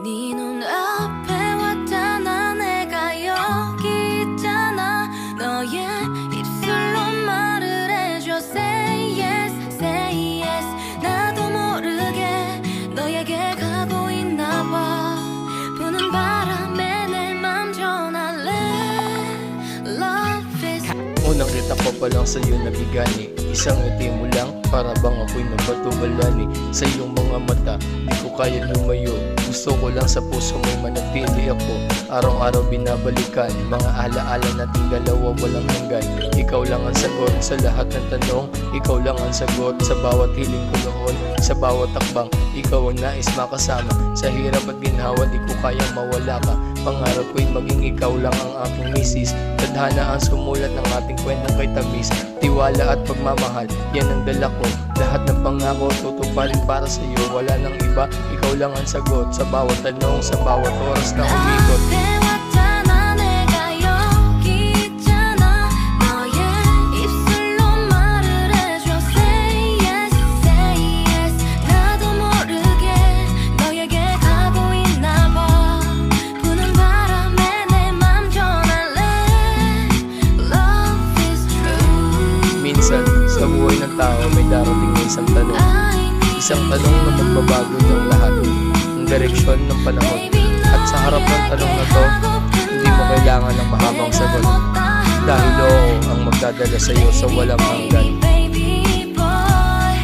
네 눈앞에 왔잖아. 내가 여기 있잖아. 너의 입술로 말을 해줘. Say yes, say yes. 나도 모르게 너에게 가고 있나 봐. 부는 바람에 내 맘 전할래. Love is Unang kita ko pa lang sa'yo nabigani. Isang ngiti mo lang, para bang ako'y nagpatubalani. Sa iyong mga mata, di ko kaya lumayo. Gusto ko lang sa puso mo'y manatili ako. Araw-araw binabalikan, mga alaala nating dalawa walang hanggan. Ikaw lang ang sagot sa lahat ng tanong. Ikaw lang ang sagot sa bawat hiling ko noon. Sa bawat takbang, ikaw ang nais makasama. Sa hirap at ginhawa, di ko kayang mawala ka. Pangarap ko'y maging ikaw lang ang aking misis. Tadhana ang sumulat ng ating kwentong kay tamis. Tiwala at pagmamahal, yan ang dala ko. Lahat ng pangako, tutuparin para sa iyo. Wala nang iba, ikaw lang ang sagot. Sa bawat tanong, sa bawat oras na umikot. 앞에 왔잖아. 내가 여기 있잖아. 너의 입술로 말을 해줘. Say yes, say yes. 나도 모르게 너에게 가고 있나 봐. 부는 바람에 내 맘 전할래. Love is true. Minsan, sa buhay ng tao may darating na isang tanong. I need Isang tanong na magbabago ng lahat, ng direksyon ng panahon. At sa harap ng tanong na to, hindi mo kailangan ng mahabang sagot. Dahil oo ang magdadala sa iyo sa walang hanggan. Baby boy,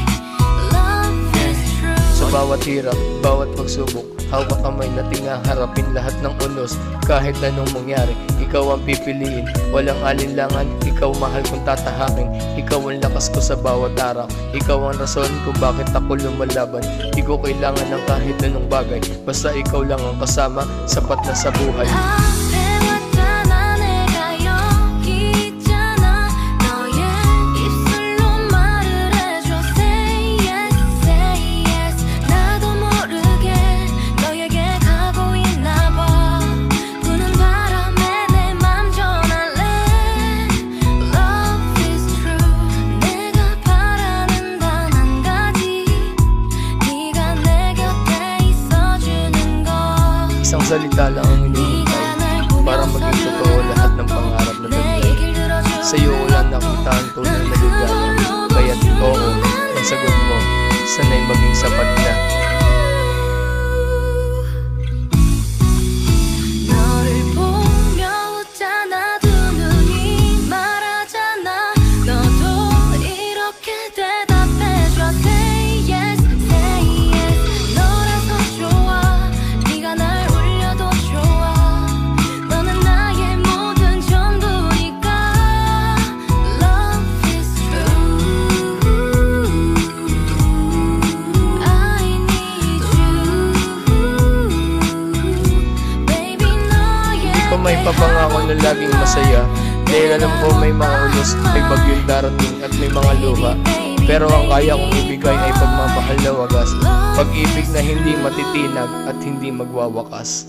love is true. Sa bawat hirap, bawat pagsubok, hawak kamay nating harapin lahat ng unos. Kahit anong mangyari, ikaw ang pipiliin. Walang alinlangan, ikaw mahal kong tatahakin. Ikaw ang lakas ko sa bawat araw. Ikaw ang rason kung bakit ako lumalaban. Di ko kailangan ng kahit anong bagay. Basta ikaw lang ang kasama, sapat na sa buhay. 앞에 왔잖아. 내가 여기 있잖아. 너의 입술로 말을 해줘. Say yes, say yes. 나도 모르게 너에게 가고 있나 봐. 부는 바람에 내 맘 전할래. Love is true. 내가 바라는 단 한 가지. 네가 내 곁에 있어주는 것. Isang salita lang ang hinihintay para maging totoo lahat ng pangarap na bigay. Sa iyo wala nakita ang tunay na ligaya. Kaya't oo, ang sagot mo, sana'y maging sapat na. 너를 보며 웃잖아. 두 눈이 말하잖아. 너도 이렇게 대답해줘. Say yes, say yes. 너라서 좋아. 네가 날 울려도 좋아. 너는 나의 모든 전부니까. Love is true. I need you. Baby, 너의 Di ko may papangako na laging masaya. Dahil alam ko may mga ulos, may bagyong darating at may mga luha. Pero ang kaya kong ibigay ay pagmamahal na wagas. Pag-ibig na hindi matitinag at hindi magwawakas.